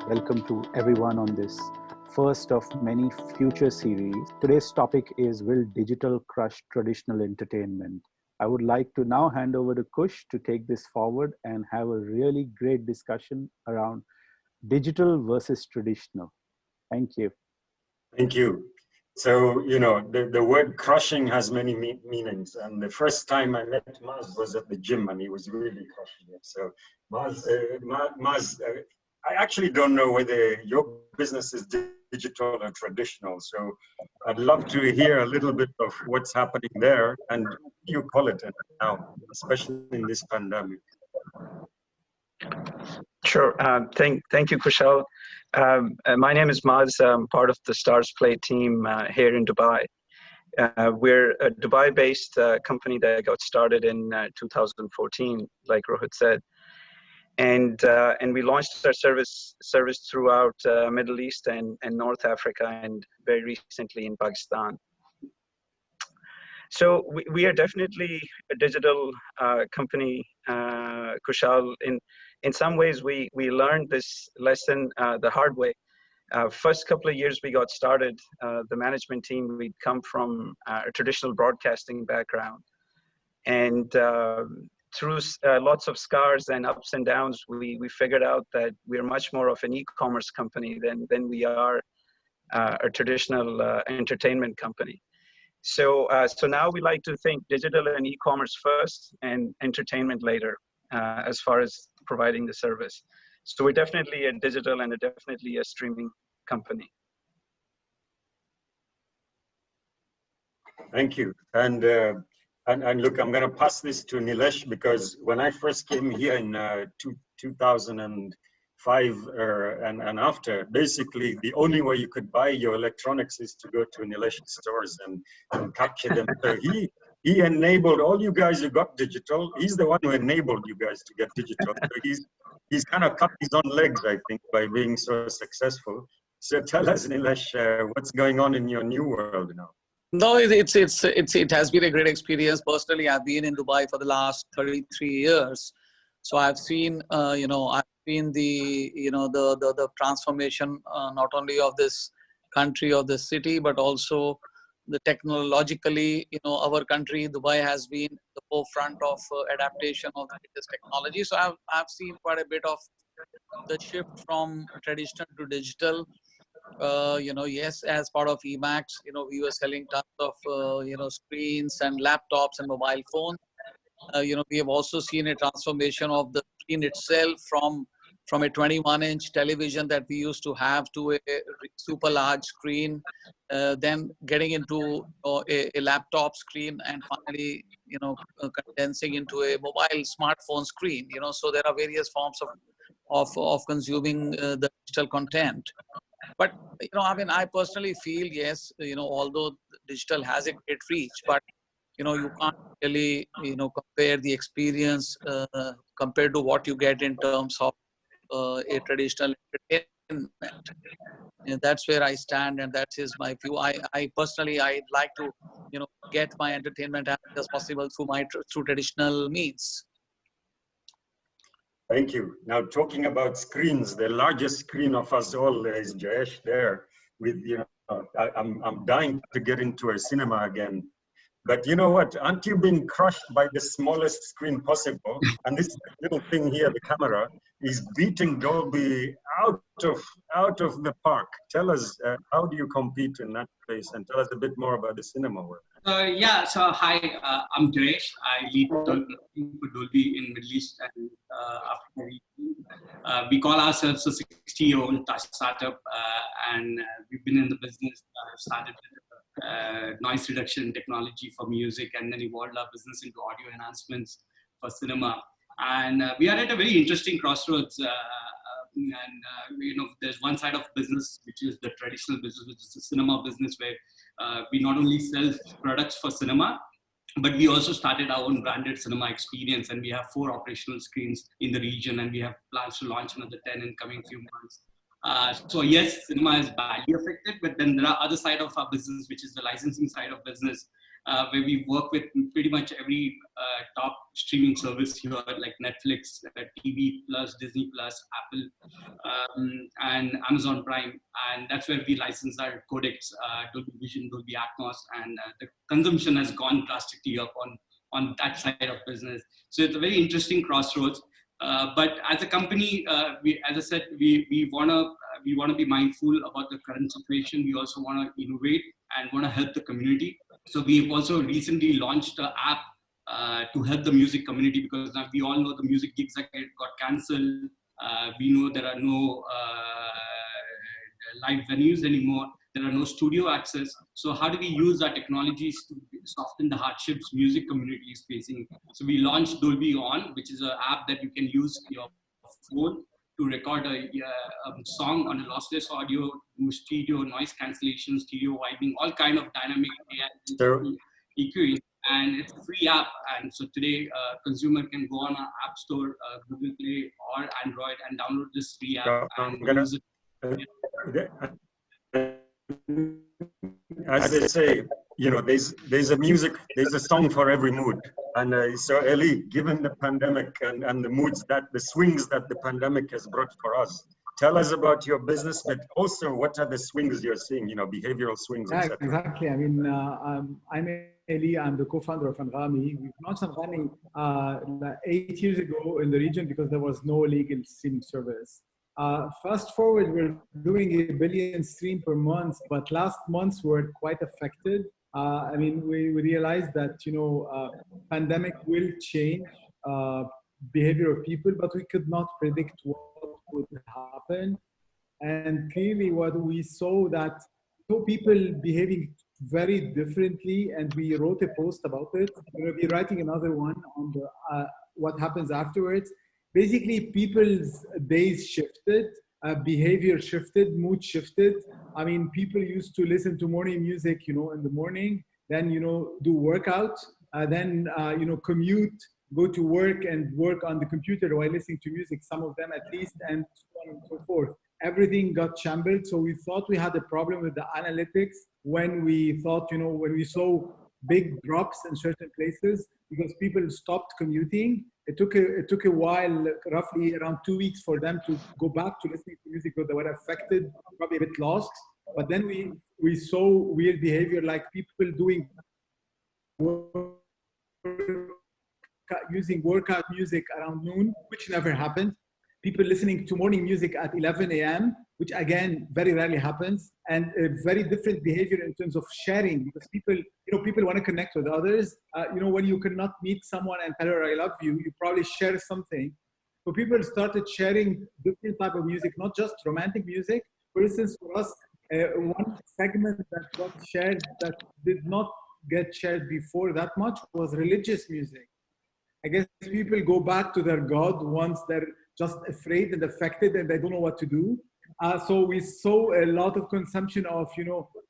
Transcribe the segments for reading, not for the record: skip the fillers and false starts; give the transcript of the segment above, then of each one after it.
Welcome to everyone on this first of many future series. Today's topic is, will digital crush traditional entertainment? I would like to now hand over to Kush to take this forward and have a really great discussion around digital versus traditional. Thank you. Thank you. So, the word crushing has many meanings. And the first time I met Maz was at the gym, and he was really crushing it. So, Maz, I actually don't know whether your business is digital or traditional. So, I'd love to hear a little bit of what's happening there and what do you call it now, especially in this pandemic. Sure. Thank you, Kushal. My name is Maz. I'm part of the Stars Play team here in Dubai. We're a Dubai-based company that got started in 2014, like Rohit said, and we launched our service throughout Middle East and North Africa, and very recently in Pakistan. So we are definitely a digital company, Kushal. In some ways, we learned this lesson the hard way. First couple of years we got started, the management team, we'd come from a traditional broadcasting background. And through lots of scars and ups and downs, we figured out that we're much more of an e-commerce company than we are a traditional entertainment company. So now we like to think digital and e-commerce first and entertainment later, as far as providing the service. So we're definitely a digital and definitely a streaming company. Thank you. And look, I'm going to pass this to Nilesh, because when I first came here in 2005 and after, basically the only way you could buy your electronics is to go to Nilesh's stores and capture them. So he enabled all you guys who got digital. He's the one who enabled you guys to get digital. So he's kind of cut his own legs, I think, by being so successful. So tell us, Nilesh, what's going on in your new world now? No, it has been a great experience. Personally, I've been in Dubai for the last 33 years. So I've seen, I've seen the transformation, not only of this country, of this city, but also the technologically, our country, Dubai, has been at the forefront of adaptation of the latest technology. So I've seen quite a bit of the shift from traditional to digital. Yes, as part of Emacs, we were selling tons of, screens and laptops and mobile phones. We have also seen a transformation of the screen itself from a 21-inch television that we used to have to a super large screen, then getting into a laptop screen, and finally, condensing into a mobile smartphone screen. So there are various forms of consuming the digital content. But, I personally feel, yes, although digital has a great reach, but, you can't really, compare the experience compared to what you get in terms of a traditional entertainment. And that's where I stand, and that is my view. I personally, I'd like to, get my entertainment as much as possible through traditional means. Thank you. Now, talking about screens, the largest screen of us all is Jayesh there. With I'm dying to get into a cinema again. But you know what? Aren't you being crushed by the smallest screen possible? And this little thing here, the camera, is beating Dolby out of the park. Tell us, how do you compete in that place? And tell us a bit more about the cinema world. So hi, I'm Jayesh. I lead Dolby in Middle East and Africa region. We call ourselves a 60-year-old startup, and we've been in the business. Started noise reduction technology for music, and then evolved our business into audio enhancements for cinema. And we are at a very interesting crossroads. There's one side of business, which is the traditional business, which is the cinema business, where we not only sell products for cinema, but we also started our own branded cinema experience, and we have 4 operational screens in the region, and we have plans to launch another 10 in coming few months. So yes, cinema is badly affected, but then there are other side of our business, which is the licensing side of business, where we work with pretty much every top streaming service here like Netflix, TV Plus, Disney Plus, Apple, and Amazon Prime. And that's where we license our codecs, Dolby Vision, Dolby Atmos, and the consumption has gone drastically up on that side of business. So it's a very interesting crossroads. But as a company, as I said, we wanna be mindful about the current situation. We also wanna innovate and wanna help the community. So we've also recently launched an app to help the music community, because now we all know the music gigs that got cancelled. We know there are no live venues anymore. There are no studio access. So how do we use our technologies to soften the hardships music community is facing? So we launched Dolby On, which is an app that you can use your phone to record a song on a lossless audio, do stereo, noise cancellation, stereo vibing, all kind of dynamic AI EQing. And it's a free app. And so today, consumer can go on our app store, Google Play or Android, and download this free app and use it. As they say, there's a song for every mood. And so Eli, given the pandemic and the moods the swings that the pandemic has brought for us, tell us about your business, but also what are the swings you're seeing, behavioral swings, yeah, etc. Exactly. I mean, I'm Eli, I'm the co-founder of Anghami. We launched Anghami 8 years ago in the region because there was no legal streaming service. Fast forward, we're doing 1 billion stream per month, but last months were quite affected. I mean, we realized that, pandemic will change behavior of people, but we could not predict what would happen. And clearly what we saw that people behaving very differently, and we wrote a post about it. We're going to be writing another one on the what happens afterwards. Basically, people's days shifted, behavior shifted, mood shifted. I mean, people used to listen to morning music, in the morning, then, do workout, then, commute, go to work and work on the computer while listening to music, some of them at least, and so on and so forth. Everything got shambled. So we thought we had a problem with the analytics when we thought, when we saw big drops in certain places because people stopped commuting. It took a while, roughly around 2 weeks, for them to go back to listening to music because they were affected, probably a bit lost. But then we saw weird behavior, like people doing using workout music around noon, which never happened. People listening to morning music at 11 a.m., which again, very rarely happens, and a very different behavior in terms of sharing, because people want to connect with others. When you cannot meet someone and tell her, I love you, you probably share something. So people started sharing different type of music, not just romantic music. For instance, for us, one segment that got shared that did not get shared before that much was religious music. I guess people go back to their God once they're just afraid and affected and they don't know what to do. So we saw a lot of consumption of,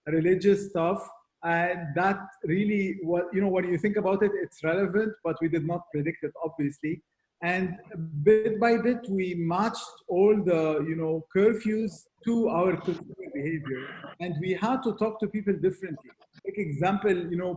religious stuff. And that really, when you think about it, it's relevant, but we did not predict it, obviously. And bit by bit, we matched all the, curfews to our consumer behavior. And we had to talk to people differently. Like example,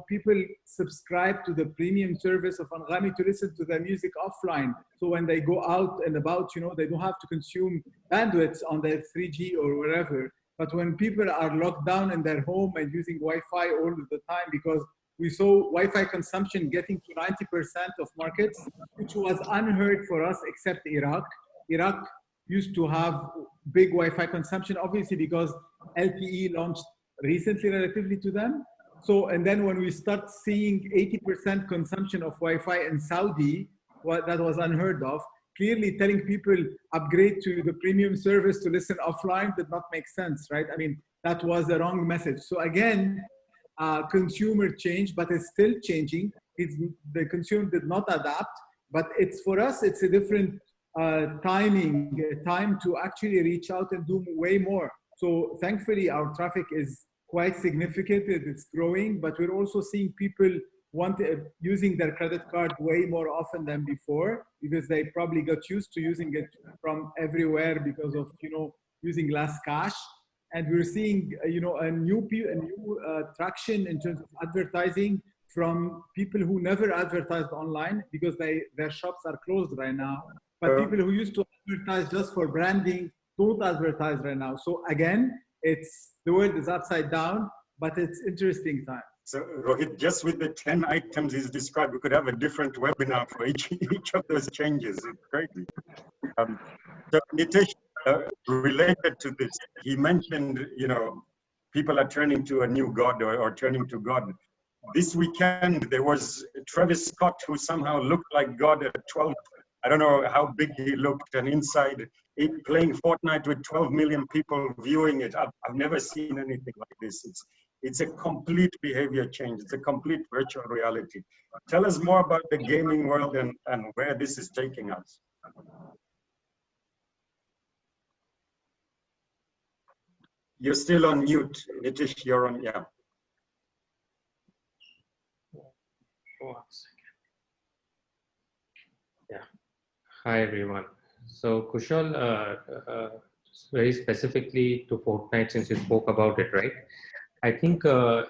people subscribe to the premium service of Anghami to listen to their music offline. So when they go out and about, they don't have to consume bandwidth on their 3G or wherever. But when people are locked down in their home and using Wi-Fi all the time, because we saw Wi-Fi consumption getting to 90% of markets, which was unheard for us except Iraq. Iraq used to have big Wi-Fi consumption, obviously because LTE launched recently relatively to them. So, and then when we start seeing 80% consumption of Wi-Fi in Saudi, that was unheard of. Clearly telling people upgrade to the premium service to listen offline did not make sense, right? I mean, that was the wrong message. So again, consumer change, but it's still changing. The consumer did not adapt, but for us, it's a different time to actually reach out and do way more. So thankfully, our traffic is quite significant. It's growing, but we're also seeing people using their credit card way more often than before, because they probably got used to using it from everywhere because of using less cash. And we're seeing a new traction in terms of advertising from people who never advertised online because their shops are closed right now. But people who used to advertise just for branding don't advertise right now. So again, the world is upside down, but it's interesting time. So Rohit, just with the 10 items he's described, we could have a different webinar for each of those changes. It's crazy. So Nitish, related to this, he mentioned, people are turning to a new God or turning to God. This weekend, there was Travis Scott, who somehow looked like God at 12. I don't know how big he looked, and inside, playing Fortnite with 12 million people viewing it. I've never seen anything like this. It's a complete behavior change. It's a complete virtual reality. Tell us more about the gaming world and where this is taking us. You're still on mute, Nitish, you're on, yeah. 1 second. Yeah. Hi, everyone. So Kushal, very specifically to Fortnite, since you spoke about it, right? I think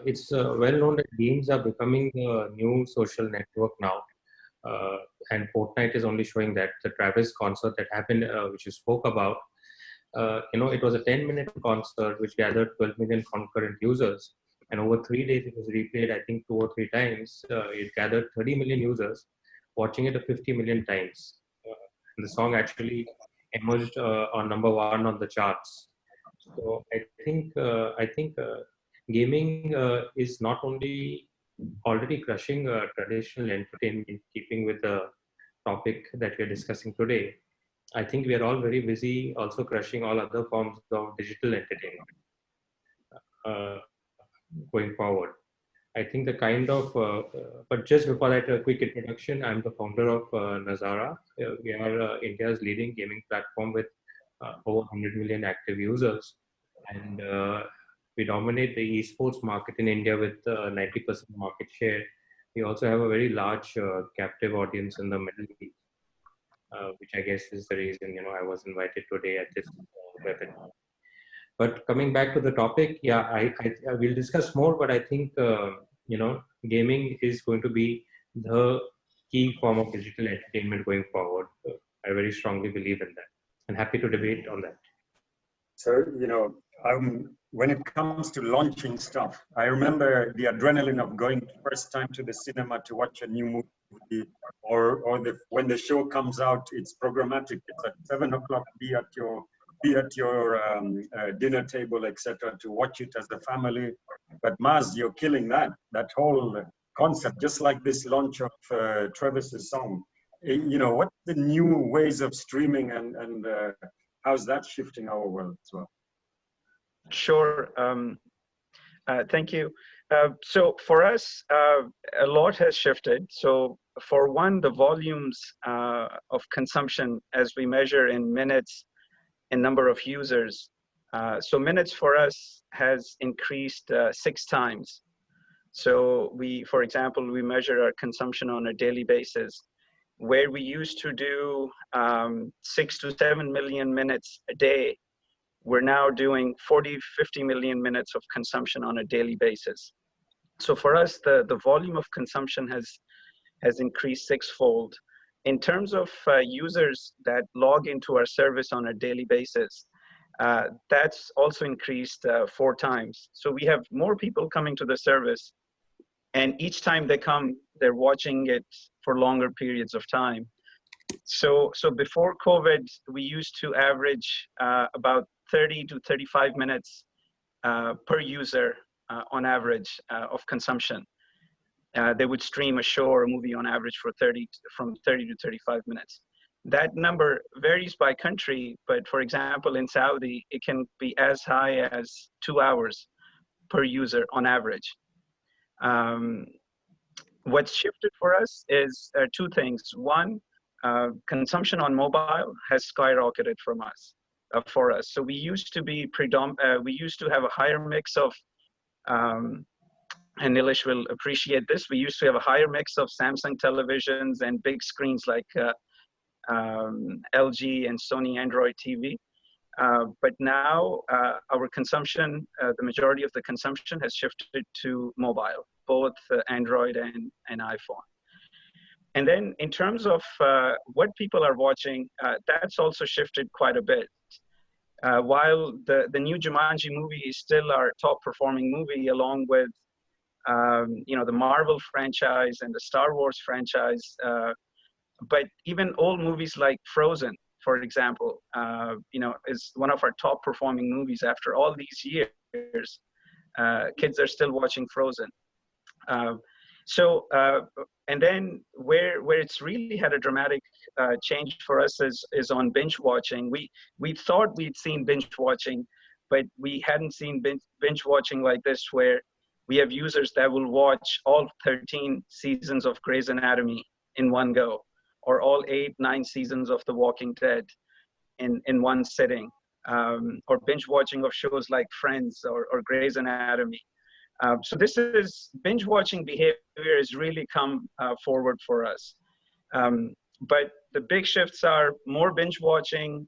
it's well known that games are becoming the new social network now. And Fortnite is only showing that. The Travis concert that happened, which you spoke about, it was a 10-minute concert which gathered 12 million concurrent users. And over 3 days, it was replayed, I think, 2 or 3 times. It gathered 30 million users, watching it 50 million times. And the song actually emerged on #1 on the charts. So I think gaming is not only already crushing traditional entertainment, keeping with the topic that we're discussing today. I think we are all very busy also crushing all other forms of digital entertainment going forward. I think the kind of, but just before that, a quick introduction. I'm the founder of Nazara. We are India's leading gaming platform with over 100 million active users. And we dominate the esports market in India with 90% market share. We also have a very large captive audience in the Middle East, which I guess is the reason, I was invited today at this webinar. But coming back to the topic, yeah, I will discuss more, but I think, gaming is going to be the key form of digital entertainment going forward. I very strongly believe in that, and happy to debate on that. So, when it comes to launching stuff, I remember the adrenaline of going first time to the cinema to watch a new movie, or when the show comes out, it's programmatic. It's at 7 o'clock, be at your dinner table, etc., to watch it as a family. But Maz, you're killing that whole concept, just like this launch of Travis's song. What's the new ways of streaming and how's that shifting our world as well? Sure. Thank you. So for us, a lot has shifted. So for one, the volumes of consumption as we measure in minutes and number of users. So minutes for us has increased 6 times. So for example, we measure our consumption on a daily basis, where we used to do 6 to 7 million minutes a day. We're now doing 40, 50 million minutes of consumption on a daily basis. So for us, the volume of consumption has increased 6-fold. In terms of users that log into our service on a daily basis, that's also increased 4 times. So we have more people coming to the service, and each time they come, they're watching it for longer periods of time. So before COVID, we used to average about 30 to 35 minutes per user on average of consumption. They would stream a show or a movie on average from 30 to 35 minutes. That number varies by country, but for example, in Saudi, it can be as high as 2 hours per user on average. What's shifted for us is 2 things. One, consumption on mobile has skyrocketed for us. So we used to be we used to have a higher mix of, and Nilesh will appreciate this, we used to have a higher mix of Samsung televisions and big screens like LG and Sony Android TV. But now our consumption, the majority of the consumption has shifted to mobile, both Android and iPhone. And then in terms of what people are watching, that's also shifted quite a bit. While the new Jumanji movie is still our top performing movie, along with the Marvel franchise and the Star Wars franchise, but even old movies like Frozen, for example, is one of our top performing movies after all these years. Kids are still watching Frozen. And then where it's really had a dramatic change for us is on binge watching. We thought we'd seen binge watching, but we hadn't seen binge watching like this, where we have users that will watch all 13 seasons of Grey's Anatomy in one go, or all 8-9 seasons of The Walking Dead in one sitting, or binge watching of shows like Friends or Grey's Anatomy. So binge watching behavior has really come forward for us. But the big shifts are more binge watching,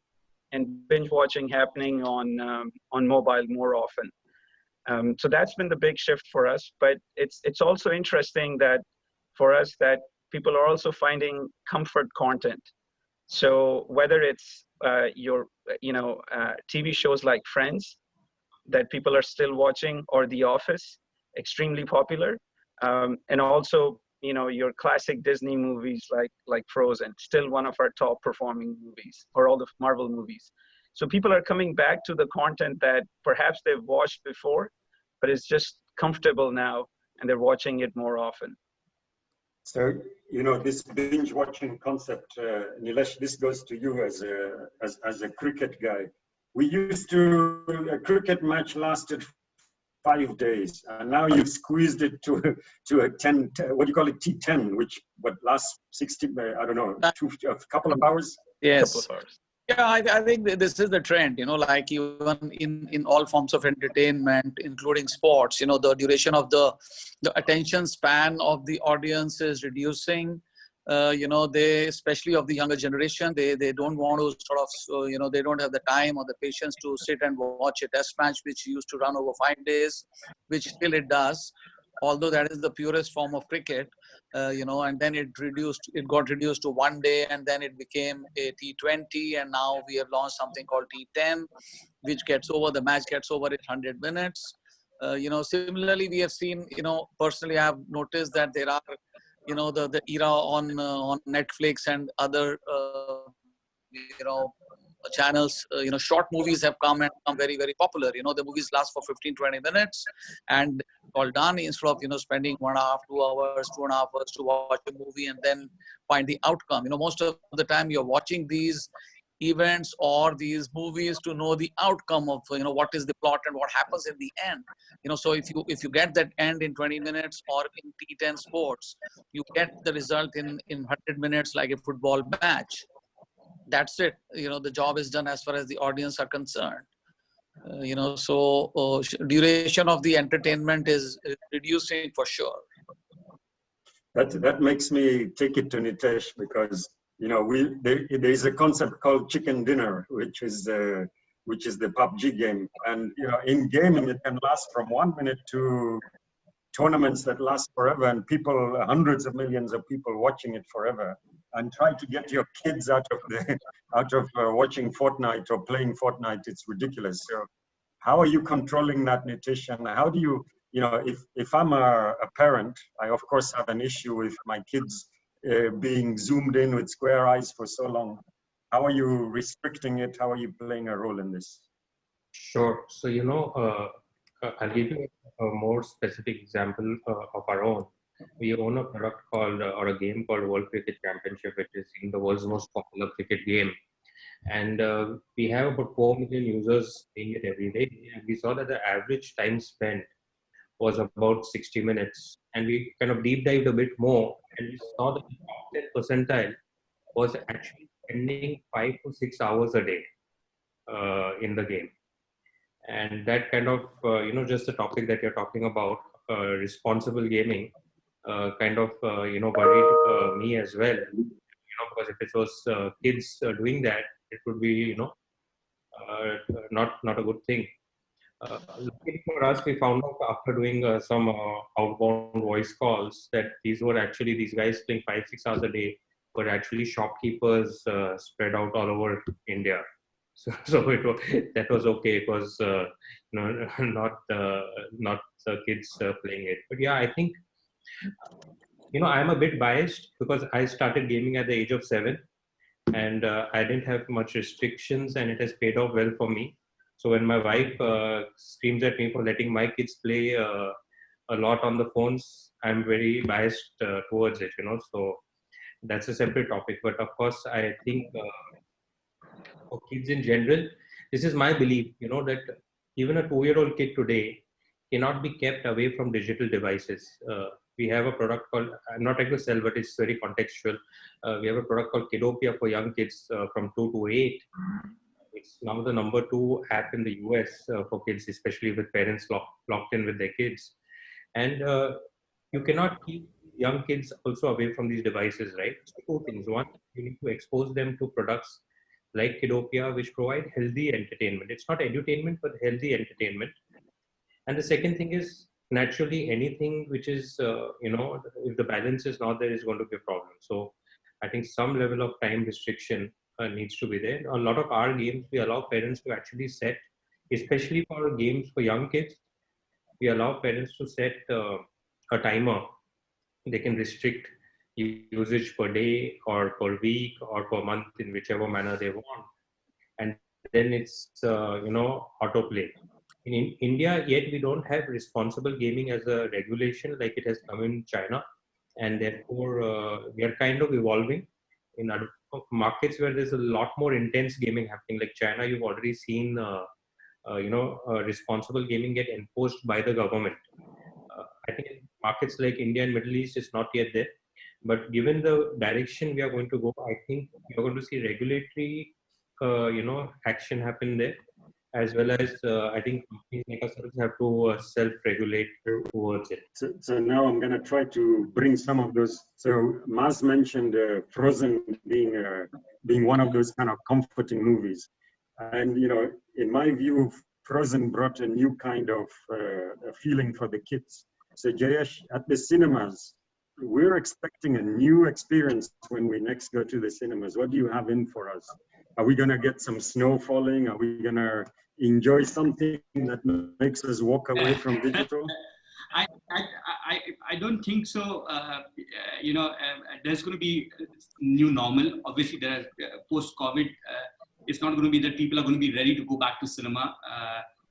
and binge watching happening on mobile more often. So that's been the big shift for us. But it's also interesting that for us that people are also finding comfort content. So whether it's TV shows like Friends that people are still watching, or The Office, extremely popular, and also your classic Disney movies like Frozen, still one of our top performing movies, or all the Marvel movies. So people are coming back to the content that perhaps they've watched before, but it's just comfortable now, and they're watching it more often. So, this binge watching concept, Nilesh, this goes to you as a cricket guy. We used to, a cricket match lasted 5 days, and now you've squeezed it to a 10, what do you call it, T10, which lasts 60, I don't know, a couple of hours? Yes. Couple of hours. Yeah, I think this is the trend, like even in all forms of entertainment, including sports, the duration of the attention span of the audience is reducing. They, especially of the younger generation, they don't want to sort of, they don't have the time or the patience to sit and watch a test match, which used to run over 5 days, which still it does, although that is the purest form of cricket. And then it got reduced to 1 day, and then it became a T20, and now we have launched something called T10, which the match gets over in 100 minutes. Similarly, we have seen, personally, I have noticed that there are, the era on Netflix and other, channels, short movies have come and become very, very popular. The movies last for 15-20 minutes, and all done, instead of spending 1.5, 2 hours, 2.5 hours to watch a movie and then find the outcome. Most of the time you're watching these events or these movies to know the outcome of what is the plot and what happens in the end. So if you get that end in 20 minutes, or in T10 sports you get the result in 100 minutes, like a football match. That's it. The job is done as far as the audience are concerned. Duration of the entertainment is reducing for sure. That makes me take it to Nitesh, because there is a concept called chicken dinner, which is the PUBG game, and in gaming it can last from 1 minute to tournaments that last forever, and hundreds of millions of people watching it forever. And try to get your kids out of watching Fortnite or playing Fortnite. It's ridiculous. So how are you controlling that, Nitish? And how do you, if I'm a parent, I of course have an issue with my kids being zoomed in with square eyes for so long. How are you restricting it? How are you playing a role in this? Sure. So, I'll give you a more specific example of our own. We own a product called, or a game called World Cricket Championship, which is the world's most popular cricket game. And we have about 4 million users playing it every day. And we saw that the average time spent was about 60 minutes. And we kind of deep dived a bit more, and we saw that the top 10 percentile was actually spending 5 to 6 hours a day in the game. And that kind of, just the topic that you're talking about, responsible gaming, kind of, worried me as well. Because if it was kids doing that, it would be, not a good thing. Luckily for us, we found out after doing some outbound voice calls that these guys playing 5-6 hours a day were actually shopkeepers spread out all over India. So that was okay. It was not kids playing it. But yeah, I think I'm a bit biased because I started gaming at the age of 7, and I didn't have much restrictions, and it has paid off well for me. So when my wife screams at me for letting my kids play a lot on the phones, I'm very biased towards it. So that's a separate topic. But of course, I think for kids in general, this is my belief. That even a 2-year-old kid today cannot be kept away from digital devices. We have a product called, I'm not trying to sell, but it's very contextual. We have a product called Kidopia for young kids from 2 to 8. It's now the number 2 app in the US for kids, especially with parents locked in with their kids. And you cannot keep young kids also away from these devices, right? So 2 things. One, you need to expose them to products like Kidopia, which provide healthy entertainment. It's not edutainment, but healthy entertainment. And the second thing is, naturally, anything which is, if the balance is not there, is going to be a problem. So I think some level of time restriction needs to be there. A lot of our games, we allow parents to actually set, especially for games for young kids, we allow parents to set a timer. They can restrict usage per day or per week or per month in whichever manner they want. And then it's, autoplay. In India, yet we don't have responsible gaming as a regulation like it has come in China. And therefore, we are kind of evolving in other markets where there's a lot more intense gaming happening. Like China, you've already seen, responsible gaming get enforced by the government. I think in markets like India and Middle East, it's not yet there. But given the direction we are going to go, I think you're going to see regulatory, action happen there, as well as I think companies like ourselves have to self-regulate towards it. So now I'm going to try to bring some of those. So Maz mentioned Frozen being one of those kind of comforting movies. And, in my view, Frozen brought a new kind of feeling for the kids. So Jayesh, at the cinemas, we're expecting a new experience when we next go to the cinemas. What do you have in for us? Are we going to get some snow falling? Are we going to enjoy something that makes us walk away from digital? I don't think so. There's going to be new normal. Obviously, there are post-COVID. It's not going to be that people are going to be ready to go back to cinema.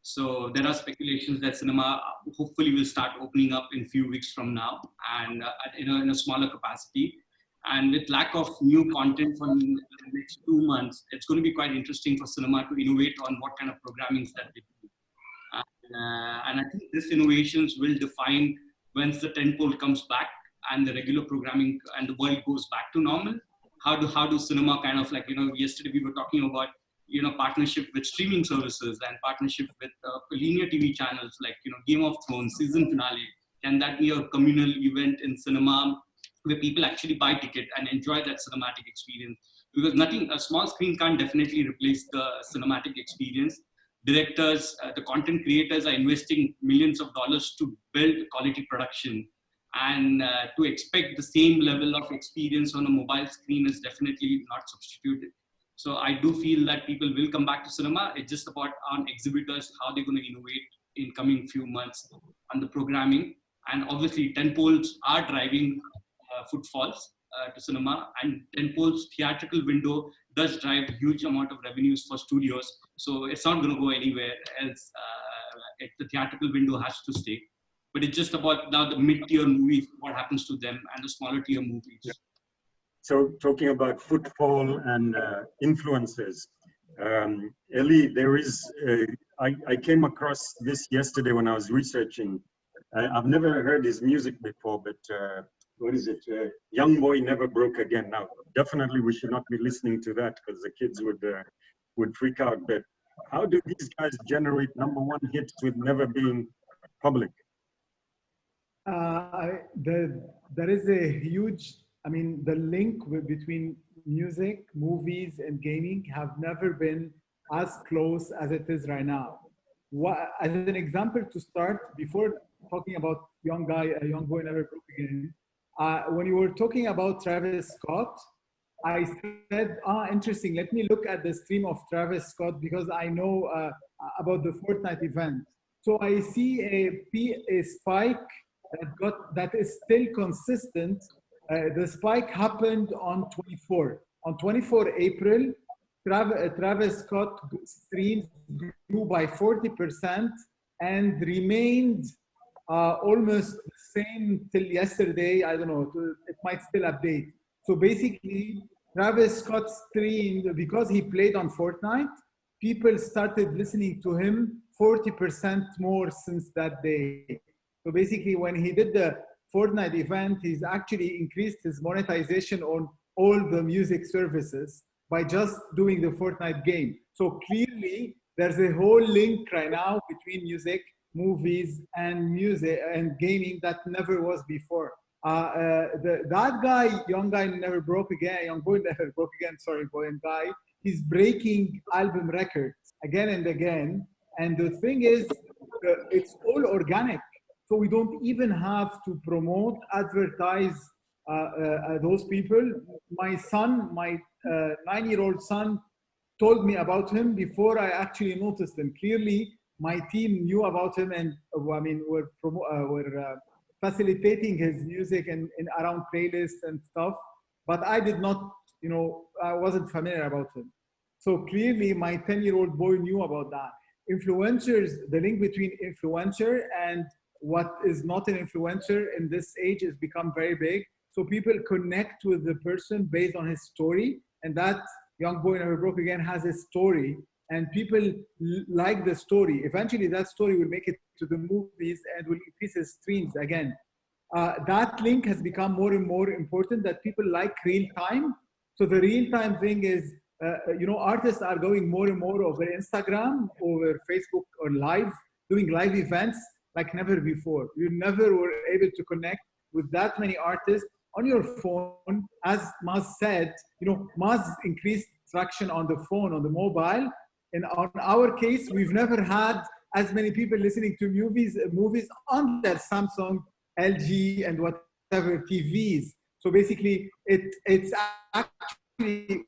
So there are speculations that cinema hopefully will start opening up in a few weeks from now, and in a smaller capacity. And with lack of new content for the next 2 months, it's going to be quite interesting for cinema to innovate on what kind of programming that they do. And I think these innovations will define once the tentpole comes back and the regular programming and the world goes back to normal. How do cinema kind of yesterday we were talking about partnership with streaming services and partnership with linear TV channels like Game of Thrones season finale. Can that be a communal event in cinema where people actually buy ticket and enjoy that cinematic experience? Because a small screen can't definitely replace the cinematic experience. Directors, the content creators are investing millions of dollars to build quality production, and to expect the same level of experience on a mobile screen is definitely not substituted. So I do feel that people will come back to cinema. It's just about on exhibitors, how they're going to innovate in coming few months on the programming. And obviously tentpoles are driving footfalls to cinema, and tentpole's theatrical window does drive huge amount of revenues for studios. So it's not going to go anywhere else. The theatrical window has to stay. But it's just about now the mid-tier movies, what happens to them, and the smaller tier movies. Yeah. So talking about footfall and influencers, Eli, I came across this yesterday when I was researching. I've never heard his music before, but what is it? Young Boy Never Broke Again. Now, definitely we should not be listening to that because the kids would freak out. But how do these guys generate #1 hits with never being public? There is a huge, the link between music, movies, and gaming have never been as close as it is right now. as an example to start, before talking about young guy, a young boy never broke again, when you were talking about Travis Scott, I said, interesting, let me look at the stream of Travis Scott because I know about the Fortnite event. So I see a spike that is still consistent. The spike happened on 24 April. Travis Scott streams grew by 40% and remained almost the same till yesterday. I don't know, it might still update. So basically, Travis Scott streamed because he played on Fortnite. People started listening to him 40% more since that day. So basically, when he did the Fortnite event, he's actually increased his monetization on all the music services by just doing the Fortnite game. So clearly, there's a whole link right now between music, movies, and music and gaming that never was before. That guy, young guy never broke again, young boy never broke again, sorry, boy and guy, he's breaking album records again and again. And the thing is, it's all organic. So we don't even have to promote, advertise those people. My son, my 9-year-old son, told me about him before I actually noticed him. Clearly, my team knew about him, and I mean, we're facilitating his music and around playlists and stuff. But I did not, I wasn't familiar about him. So clearly, my 10-year-old boy knew about that. Influencers, the link between influencer and what is not an influencer in this age has become very big. So people connect with the person based on his story, and that young boy never broke again has a story, and people like the story. Eventually, that story will make it to the movies and will increase his streams again. That link has become more and more important, that people like real time. So the real time thing is, artists are going more and more over Instagram, over Facebook, or live, doing live events like never before. You never were able to connect with that many artists on your phone. As Maz said, Maz increased traction on the phone, on the mobile. And on our case, we've never had as many people listening to movies on their Samsung, LG, and whatever TVs. So basically, it's actually,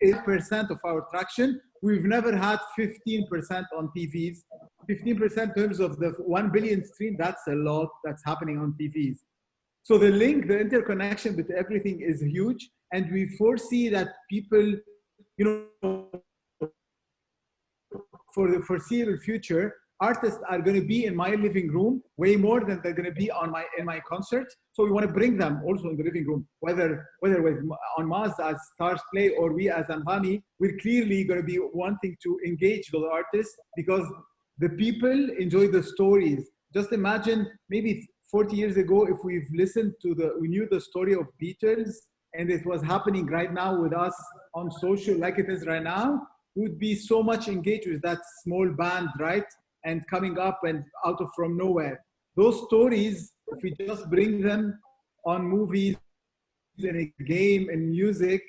8% of our traction. We've never had 15% on TVs. 15% in terms of the 1 billion stream, that's a lot that's happening on TVs. So the link, the interconnection with everything is huge. And we foresee that people, for the foreseeable future, artists are going to be in my living room way more than they're going to be in my concerts. So we want to bring them also in the living room, whether with on Maz as Stars Play or we as Anhani, we're clearly going to be wanting to engage with artists because the people enjoy the stories. Just imagine maybe 40 years ago, if we knew the story of Beatles and it was happening right now with us on social like it is right now, we would be so much engaged with that small band, right? And coming up and out of from nowhere. Those stories, if we just bring them on movies, in a game, in music,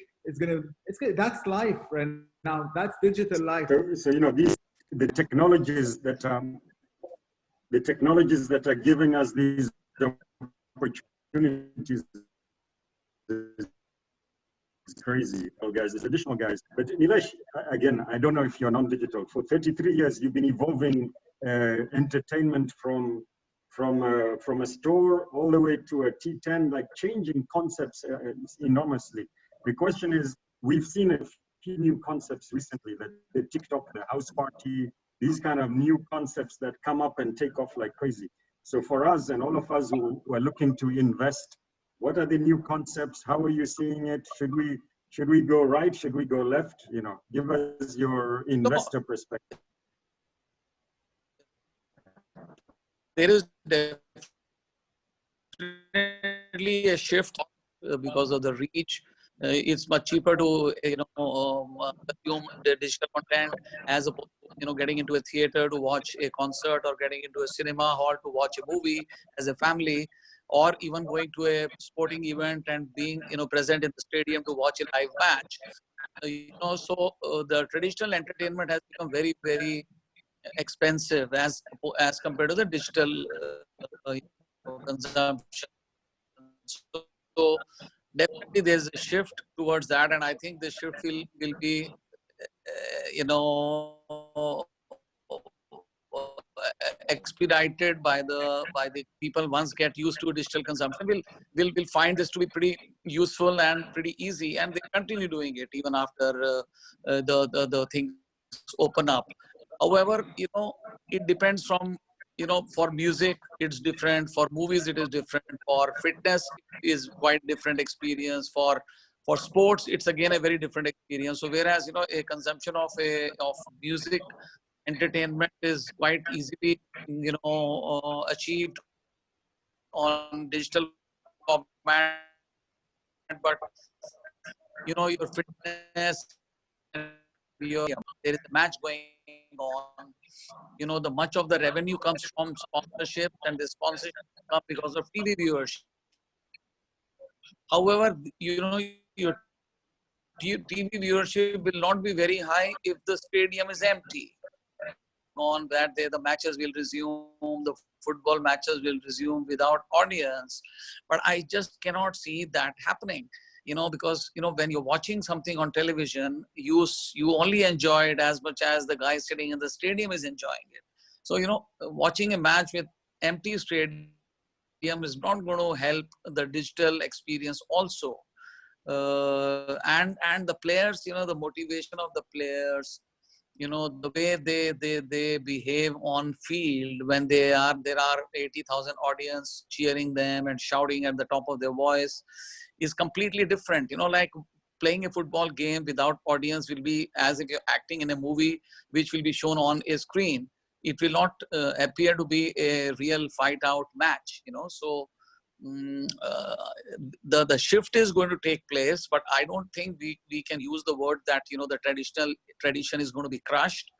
that's life right now. That's digital life. So the technologies that are giving us these opportunities is crazy, guys. It's additional guys. But Nilesh, again, I don't know if you're non-digital. For 33 years, you've been evolving entertainment from a store all the way to a T10, like changing concepts enormously. The question is, we've seen a few new concepts recently, the TikTok, the house party, these kind of new concepts that come up and take off like crazy. So for us and all of us who are looking to invest, what are the new concepts? How are you seeing it? Should we go right? Should we go left? Give us your investor perspective. There is definitely a shift because of the reach. It's much cheaper to consume the digital content as opposed to getting into a theater to watch a concert or getting into a cinema hall to watch a movie as a family, or even going to a sporting event and being present in the stadium to watch a live match. the traditional entertainment has become very, very expensive as compared to the digital consumption. So definitely there's a shift towards that, and I think the shift will be expedited by the people. Once get used to digital consumption, will find this to be pretty useful and pretty easy, and they continue doing it even after the things open up. However, it depends from, for music it's different, for movies it is different, for fitness is quite different experience, for sports it's again a very different experience. So whereas a consumption of music entertainment is quite easily achieved on digital format, but your fitness and your there is a match going on. The much of the revenue comes from sponsorship, and the sponsorship comes because of TV viewership. However, your TV viewership will not be very high if the stadium is empty. On that day, the matches will resume, the football matches will resume without audience. But I just cannot see that happening, because, when you're watching something on television, you only enjoy it as much as the guy sitting in the stadium is enjoying it. So, watching a match with empty stadium is not going to help the digital experience also. And the players, the motivation of the players, the way they behave on field when there are 80,000 audience cheering them and shouting at the top of their voice is completely different. Like playing a football game without audience will be as if you're acting in a movie which will be shown on a screen. It will not appear to be a real fight out match. So the shift is going to take place, but I don't think we can use the word that the tradition is going to be crushed.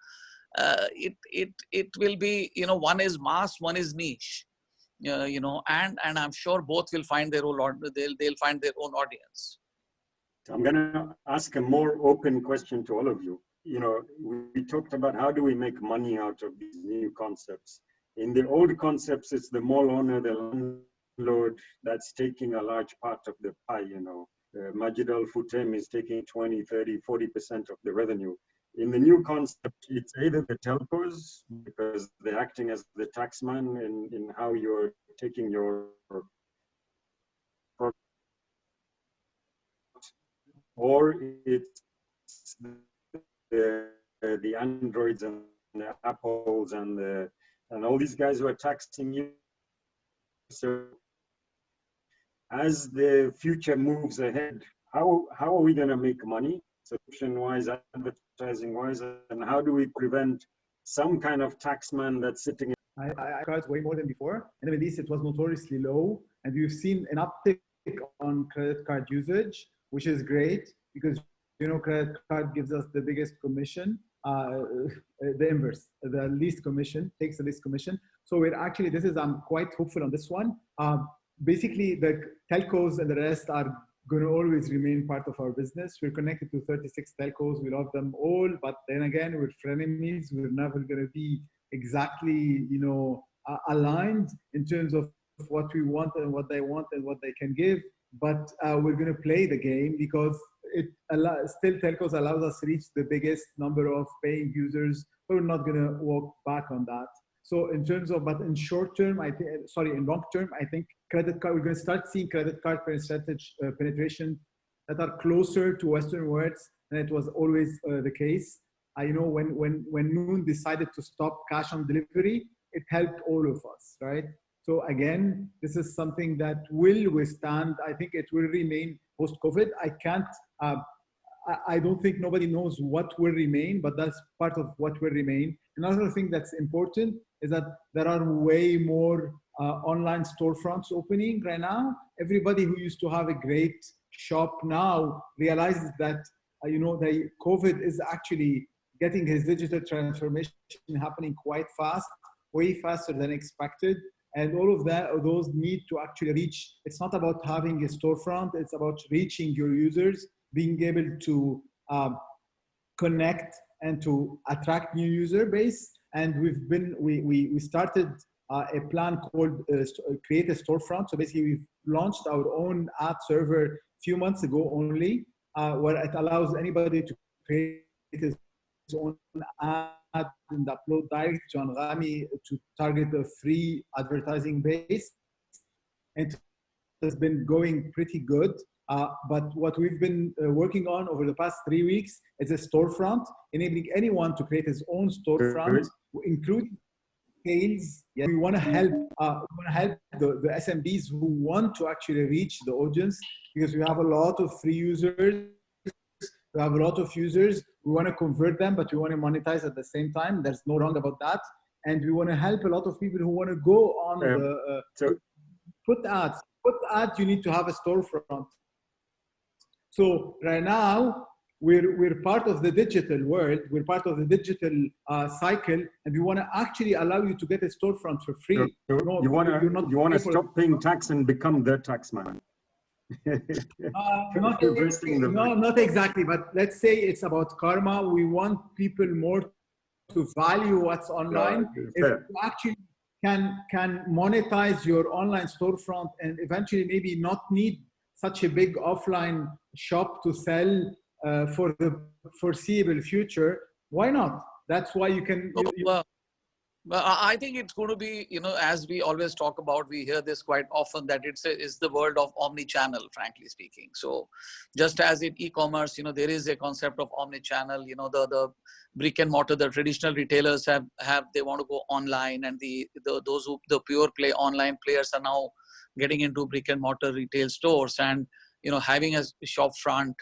It will be, one is mass, one is niche, and I'm sure both will find their own they'll find their own audience. I'm going to ask a more open question to all of you. We talked about how do we make money out of these new concepts. In the old concepts, it's the mall owner, the landlord that's taking a large part of the pie. Majid Al Futem is taking 20, 30, 40% of the revenue. In the new concept, it's either the telcos, because they're acting as the taxman in how you're taking your product, or it's the Androids and the Apples and all these guys who are taxing you. So as the future moves ahead, how are we going to make money, subscription-wise, advertising-wise, and how do we prevent some kind of taxman that's sitting? I cards way more than before, and at least it was notoriously low, and we've seen an uptick on credit card usage, which is great because credit card gives us the biggest commission, the inverse, the least commission, takes the least commission. So we're actually, I'm quite hopeful on this one. Basically, the telcos and the rest are going to always remain part of our business. We're connected to 36 telcos. We love them all, but then again, we're frenemies. We're never going to be exactly, aligned in terms of what we want and what they want and what they can give. But we're going to play the game because still telcos allows us to reach the biggest number of paying users. But we're not going to walk back on that. So in terms of, but in short term, in long term, I think credit card, we're going to start seeing credit card penetration that are closer to Western worlds than it was always the case. When Noon decided to stop cash on delivery, it helped all of us, right? So again, this is something that will withstand. I think it will remain post-COVID. I don't think nobody knows what will remain, but that's part of what will remain. Another thing that's important is that there are way more online storefronts opening right now. Everybody who used to have a great shop now realizes that, the COVID is actually getting his digital transformation happening quite fast, way faster than expected. And all of those need to actually reach. It's not about having a storefront. It's about reaching your users, being able to connect and to attract new user base. And we started a plan called create a storefront. So basically we've launched our own ad server a few months ago only, where it allows anybody to create his own ad and upload direct to Anghami to target a free advertising base. And has been going pretty good. But what we've been working on over the past 3 weeks is a storefront, enabling anyone to create his own storefront, including sales. Yeah, we want to help. The SMBs who want to actually reach the audience, because we have a lot of free users. We have a lot of users. We want to convert them, but we want to monetize at the same time. There's no wrong about that. And we want to help a lot of people who want to go on put ads. Put ads, you need to have a storefront. So right now, we're part of the digital world. We're part of the digital cycle, and we want to actually allow you to get a storefront for free. You want to stop paying tax and become the tax man. Not exactly, but let's say it's about karma. We want people more to value what's online. If you actually can monetize your online storefront and eventually maybe not need such a big offline shop to sell for the foreseeable future, why not? That's why you can. Well, I think it's going to be, as we always talk about, we hear this quite often, that it's the world of omni-channel, frankly speaking. So just as in e-commerce, there is a concept of omni-channel, the brick and mortar, the traditional retailers they want to go online, and the pure play online players are now getting into brick and mortar retail stores, and, having a shop front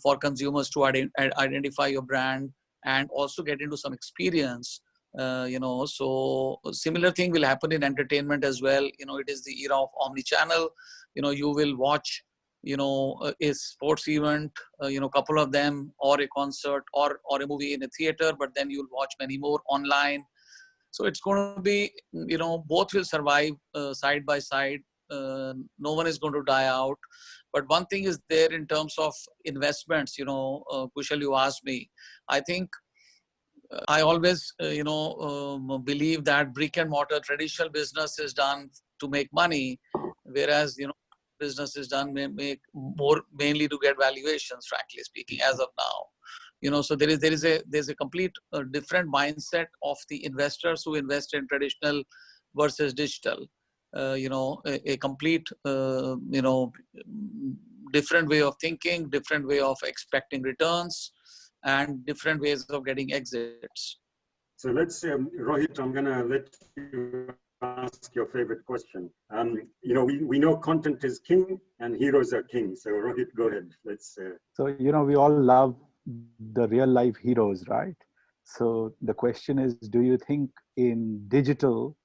for consumers to identify your brand and also get into some experience. So similar thing will happen in entertainment as well. It is the era of omni-channel. You will watch, a sports event, couple of them, or a concert, or a movie in a theater, but then you'll watch many more online. So it's going to be, both will survive side by side. No one is going to die out. But one thing is there in terms of investments, Kushal, you asked me. I think I always, believe that brick and mortar traditional business is done to make money, whereas, business is done more mainly to get valuations, frankly speaking, as of now. So there's a complete different mindset of the investors who invest in traditional versus digital. A complete, different way of thinking, different way of expecting returns, and different ways of getting exits. So let's, Rohit, I'm going to let you ask your favorite question. We know content is king and heroes are king. So Rohit, go ahead. Let's. So, we all love the real life heroes, right? So the question is, do you think in digital,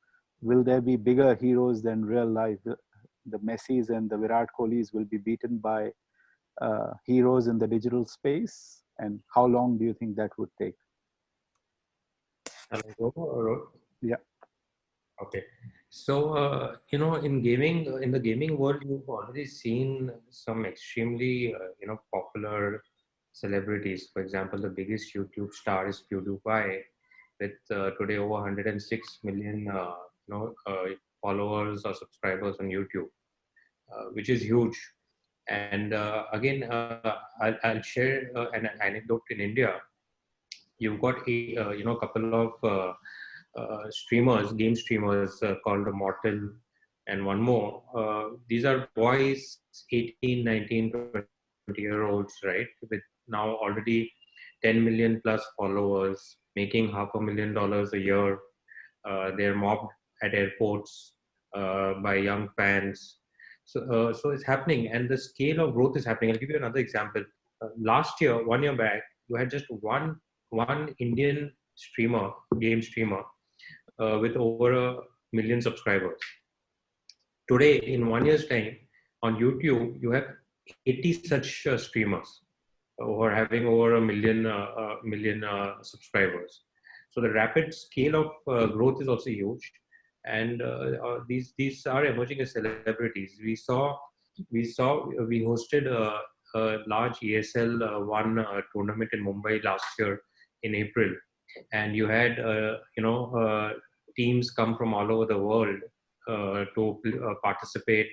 will there be bigger heroes than real life? The Messis and the Virat Kohlis will be beaten by heroes in the digital space? And how long do you think that would take? Yeah. Okay. So, in the gaming world, you've already seen some extremely, popular celebrities. For example, the biggest YouTube star is PewDiePie, with today over 106 million, followers or subscribers on YouTube, which is huge. And again, I'll share an anecdote in India. You've got a couple of game streamers called Mortal and one more. These are boys, 18, 19, 20-year-olds, right? With now already 10 million plus followers, making $500,000 a year. They're mobbed at airports by young fans. So it's happening, and the scale of growth is happening. I'll give you another example. Last year, 1 year back, you had just one Indian game streamer, with over 1 million subscribers. Today, in 1 year's time, on YouTube, you have 80 such streamers who are having over 1 million subscribers. So the rapid scale of growth is also huge, and these are emerging as celebrities. We hosted a large ESL one tournament in Mumbai last year in April, and you had teams come from all over the world to participate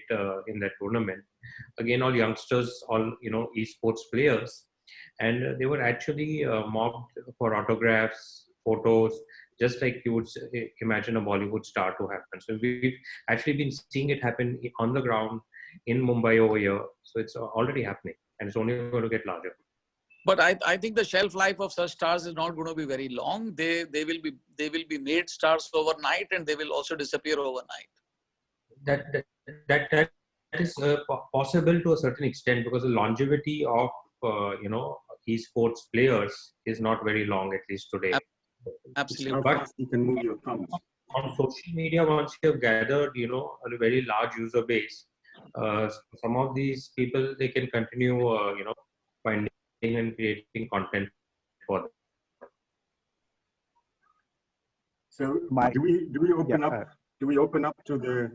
in that tournament. Again, all youngsters, all esports players, and they were actually mobbed for autographs, photos, just like you would imagine a Bollywood star to happen. So we've actually been seeing it happen on the ground in Mumbai over here. So it's already happening, and it's only going to get larger. But I think the shelf life of such stars is not going to be very long. They will be made stars overnight, and they will also disappear overnight. That is possible to a certain extent, because the longevity of esports players is not very long, at least today. Absolutely. But you can move your thumbs. On social media, once you have gathered a very large user base, some of these people, they can continue finding and creating content for them. So do we open up? Do we open up to the?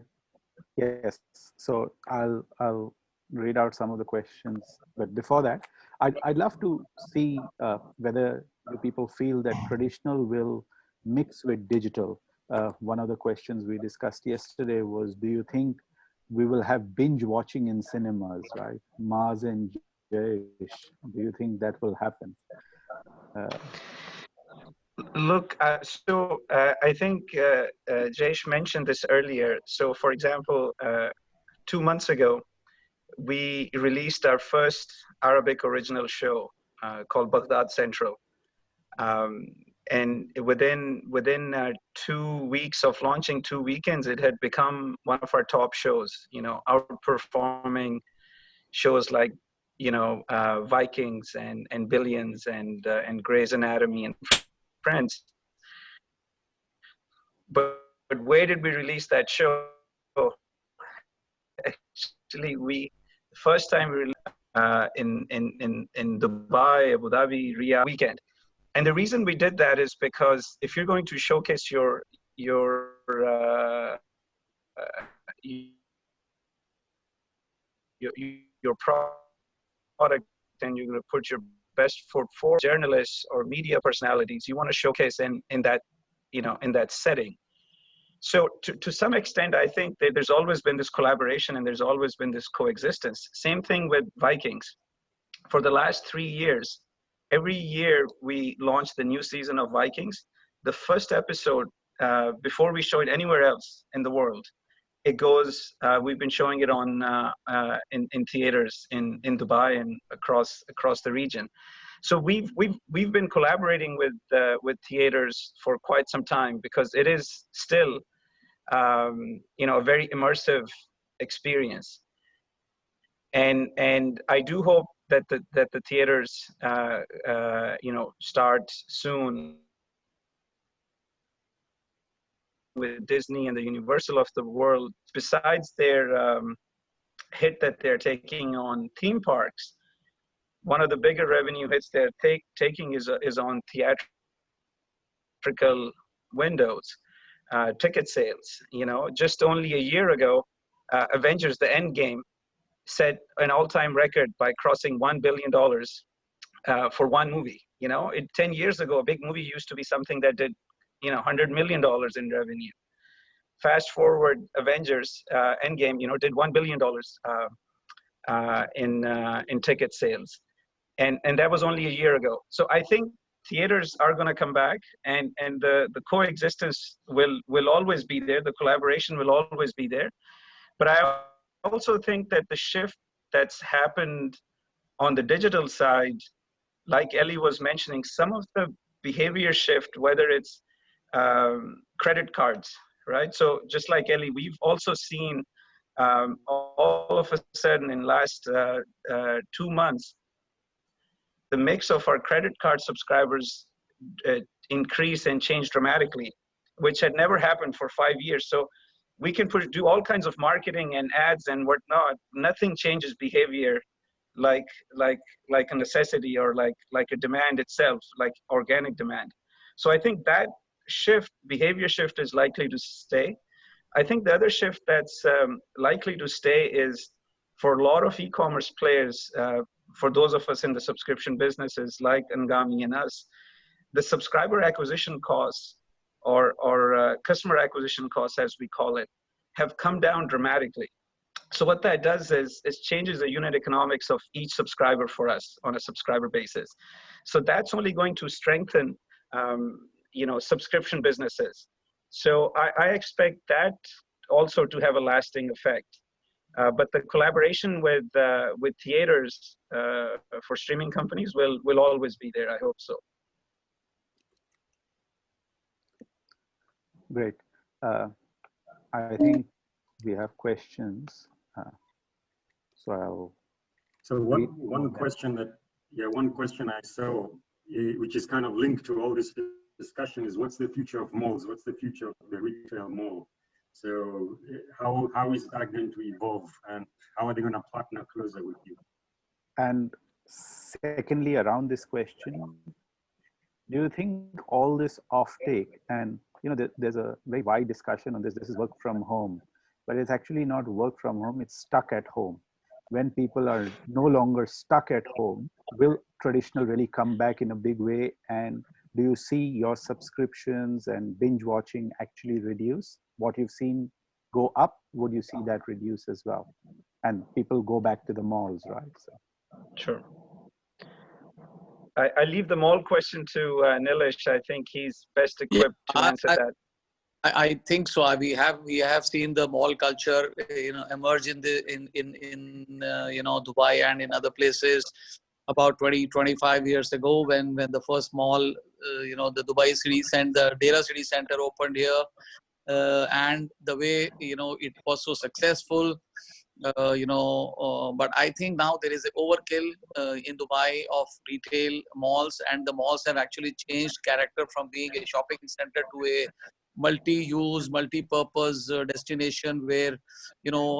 Yes. So I'll read out some of the questions, but before that, I'd love to see whether you people feel that traditional will mix with digital. One of the questions we discussed yesterday was, do you think we will have binge watching in cinemas, right? Mars and Jayesh, do you think that will happen? Look, I think Jayesh mentioned this earlier. So for example, 2 months ago, we released our first Arabic original show called Baghdad Central. And within 2 weeks of launching, 2 weekends, it had become one of our top shows, outperforming shows like, Vikings and Billions and Grey's Anatomy and Friends. But where did we release that show? Actually, first time we released in Dubai, Abu Dhabi, Riyadh weekend. And the reason we did that is because if you're going to showcase your product and you're going to put your best foot forward, journalists or media personalities, you want to showcase in that setting. So to some extent, I think that there's always been this collaboration and there's always been this coexistence. Same thing with Vikings. For the last 3 years, every year we launch the new season of Vikings. The first episode, before we show it anywhere else in the world, it goes. We've been showing it on in theaters in Dubai and across the region. So we've been collaborating with theaters for quite some time, because it is still a very immersive experience. And I do hope that the theaters start soon with Disney and the Universal of the world. Besides their hit that they're taking on theme parks, one of the bigger revenue hits they're taking is on theatrical windows, ticket sales. Just only a year ago, Avengers: The Endgame set an all-time record by crossing $1 billion for one movie. 10 years ago, a big movie used to be something that did $100 million in revenue. Fast forward, Avengers Endgame, did $1 billion in ticket sales, and that was only a year ago. So I think theaters are going to come back, and the coexistence will always be there. The collaboration will always be there. But I also think that the shift that's happened on the digital side, like Ellie was mentioning, some of the behavior shift, whether it's credit cards, right? So just like Ellie, we've also seen all of a sudden in last 2 months, the mix of our credit card subscribers increase and change dramatically, which had never happened for 5 years. So we can do all kinds of marketing and ads and whatnot. Nothing changes behavior like a necessity or like a demand itself, like organic demand. So I think that behavior shift is likely to stay. I think the other shift that's likely to stay is for a lot of e-commerce players, for those of us in the subscription businesses like Ngami and us, the subscriber acquisition costs or customer acquisition costs, as we call it, have come down dramatically. So what that does is changes the unit economics of each subscriber for us on a subscriber basis. So that's only going to strengthen, subscription businesses. So I expect that also to have a lasting effect. But the collaboration with theaters for streaming companies will always be there. I hope so. Great. I think we have questions. So one question I saw, which is kind of linked to all this discussion, is what's the future of malls? What's the future of the retail mall? So how is that going to evolve, and how are they going to partner closer with you? And secondly, around this question, do you think all this offtake, and there's a very wide discussion on this. This is work from home, but it's actually not work from home. It's stuck at home. When people are no longer stuck at home, will traditional really come back in a big way? And do you see your subscriptions and binge watching actually reduce? What you've seen go up, would you see that reduce as well? And people go back to the malls, right? So. Sure. I leave the mall question to Nilesh. I think he's best equipped to answer that. I think so. We have seen the mall culture, emerge in Dubai and in other places about 20-25 years ago when the first mall, the Dubai City Center, the Dera City Center opened here, and the way it was so successful. But I think now there is an overkill in Dubai of retail malls, and the malls have actually changed character from being a shopping center to a multi-use, multi-purpose destination where,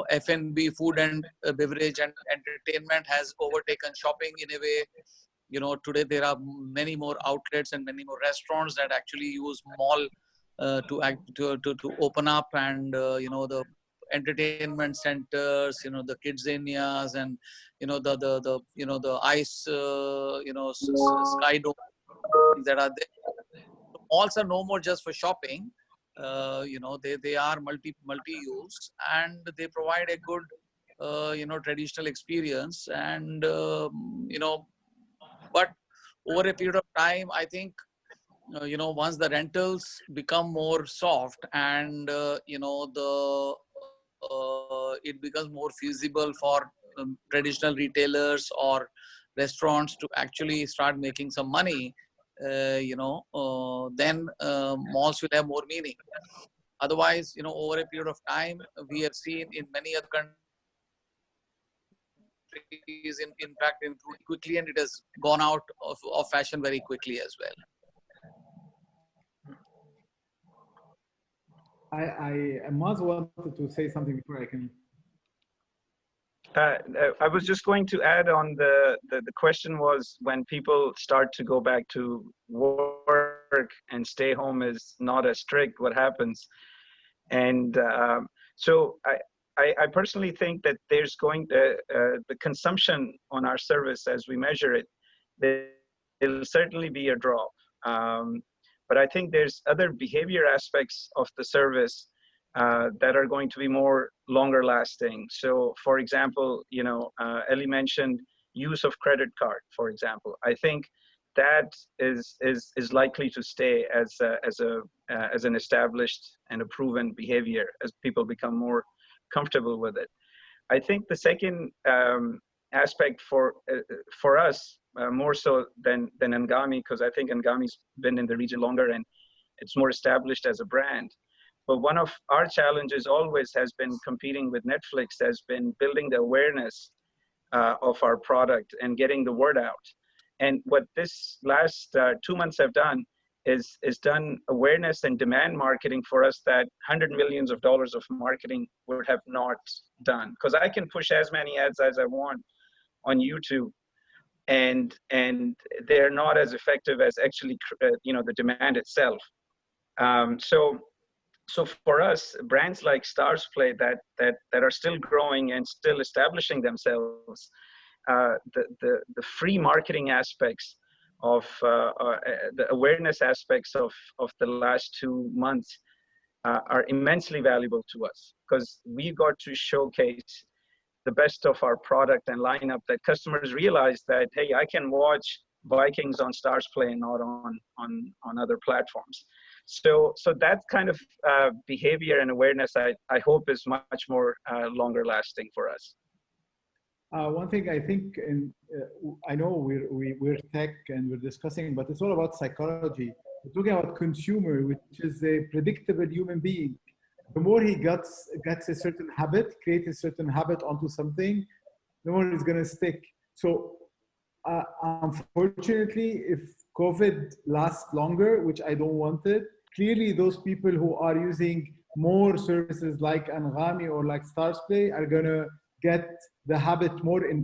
F&B, food and beverage and entertainment has overtaken shopping in a way. Today there are many more outlets and many more restaurants that actually use mall to open up, and the entertainment centers, the kids areas, and the ice sky dome that are there. Malls are no more just for shopping. They are multi-use, and they provide a good traditional experience, and but over a period of time, I think once the rentals become more soft, and it becomes more feasible for traditional retailers or restaurants to actually start making some money, then malls will have more meaning. Otherwise, over a period of time, we have seen in many other countries, in fact, improved quickly, and it has gone out of fashion very quickly as well. Maz wanted to say something before I can. I was just going to add on the question was, when people start to go back to work and stay home is not as strict, what happens? And so I personally think that there's going to, the consumption on our service as we measure it, there'll certainly be a drop. But I think there's other behavior aspects of the service that are going to be more longer lasting. So for example, Ellie mentioned use of credit card, for example. I think that is likely to stay as an established and a proven behavior as people become more comfortable with it. I think the second aspect for us, more so than Ngami, because I think Ngami's been in the region longer and it's more established as a brand. But one of our challenges always has been competing with Netflix, has been building the awareness of our product and getting the word out. And what this last 2 months have done is done awareness and demand marketing for us that $100 million of marketing would have not done. Because I can push as many ads as I want on YouTube, and they're not as effective as actually the demand itself. So so for us, brands like Stars Play that are still growing and still establishing themselves, the free marketing aspects of the awareness aspects of the last 2 months are immensely valuable to us, because we got to showcase the best of our product and lineup, that customers realize that, hey, I can watch Vikings on Stars Play and not on other platforms. So that kind of behavior and awareness, I hope, is much more longer lasting for us. One thing I think, I know we're tech and we're discussing, but it's all about psychology. We're talking about consumer, which is a predictable human being. The more he gets a certain habit, creates a certain habit onto something, the more it's going to stick. So unfortunately, if COVID lasts longer, which I don't want it, clearly those people who are using more services like Anghami or like Stars Play are going to get the habit more in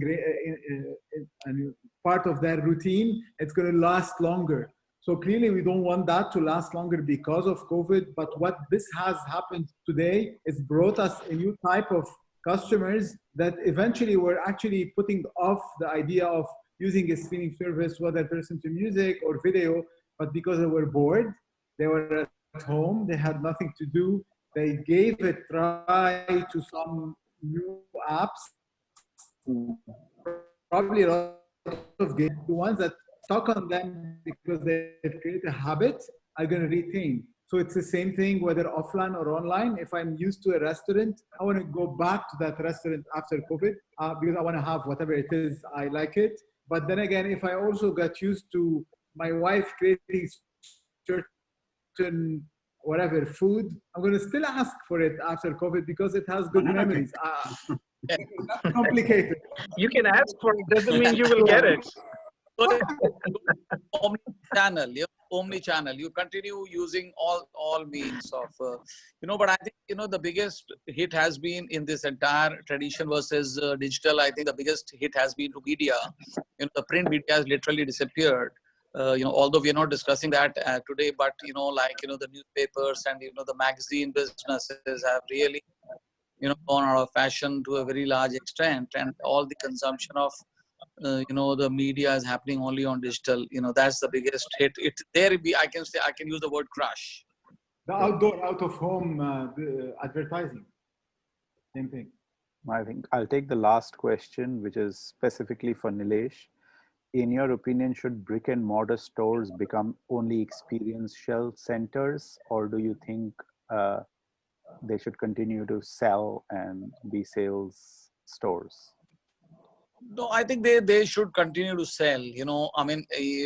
part of their routine. It's going to last longer. So clearly we don't want that to last longer because of COVID. But what this has happened today is brought us a new type of customers that eventually were actually putting off the idea of using a streaming service, whether listen to music or video, but because they were bored, they were at home, they had nothing to do, they gave a try to some new apps. Probably a lot of games, the ones that stuck on them because they've created a habit are going to retain. So it's the same thing whether offline or online. If I'm used to a restaurant, I want to go back to that restaurant after COVID because I want to have whatever it is, I like it. But then again, if I also got used to my wife creating certain whatever food, I'm going to still ask for it after COVID because it has good memories. That's complicated. You can ask for it, doesn't mean you will get it. Omni-channel. You continue using all means of, but I think, the biggest hit has been in this entire tradition versus digital. I think the biggest hit has been to media. The print media has literally disappeared. Although we are not discussing that today, but, the newspapers and, the magazine businesses have really, gone out of fashion to a very large extent, and all the consumption of the media is happening only on digital. That's the biggest hit. I can use the word crush. The outdoor, out of home the advertising, same thing. I think I'll take the last question, which is specifically for Nilesh. In your opinion, should brick and mortar stores become only experiential centers, or do you think they should continue to sell and be sales stores? No, I think they should continue to sell.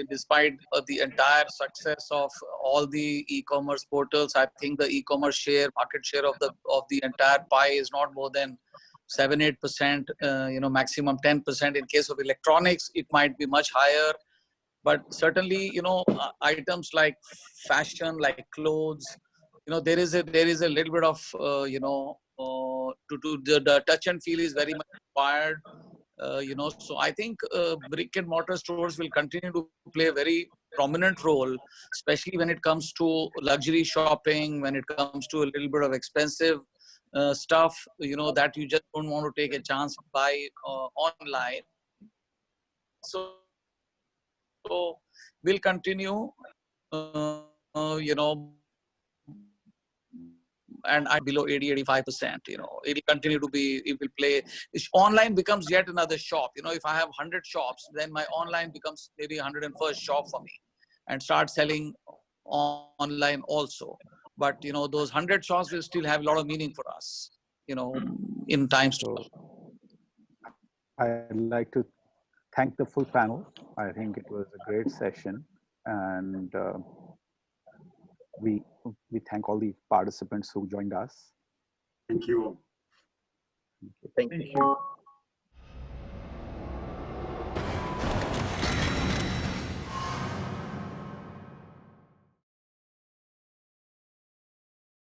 Despite the entire success of all the e-commerce portals, I think the e-commerce market share of the entire pie is not more than 7-8%. Maximum 10%. In case of electronics, it might be much higher. But certainly, items like fashion, like clothes, there is a little bit of the touch and feel is very much required. So I think brick and mortar stores will continue to play a very prominent role, especially when it comes to luxury shopping, when it comes to a little bit of expensive stuff, that you just don't want to take a chance and buy online. So we'll continue, and I below 80-85%, it will continue to be, it will play. Online becomes yet another shop. If I have 100 shops, then my online becomes maybe 101st shop for me, and start selling online also. But, those 100 shops will still have a lot of meaning for us, in times to come. I'd like to thank the full panel. I think it was a great session, and we thank all the participants who joined us. Thank you. Thank you.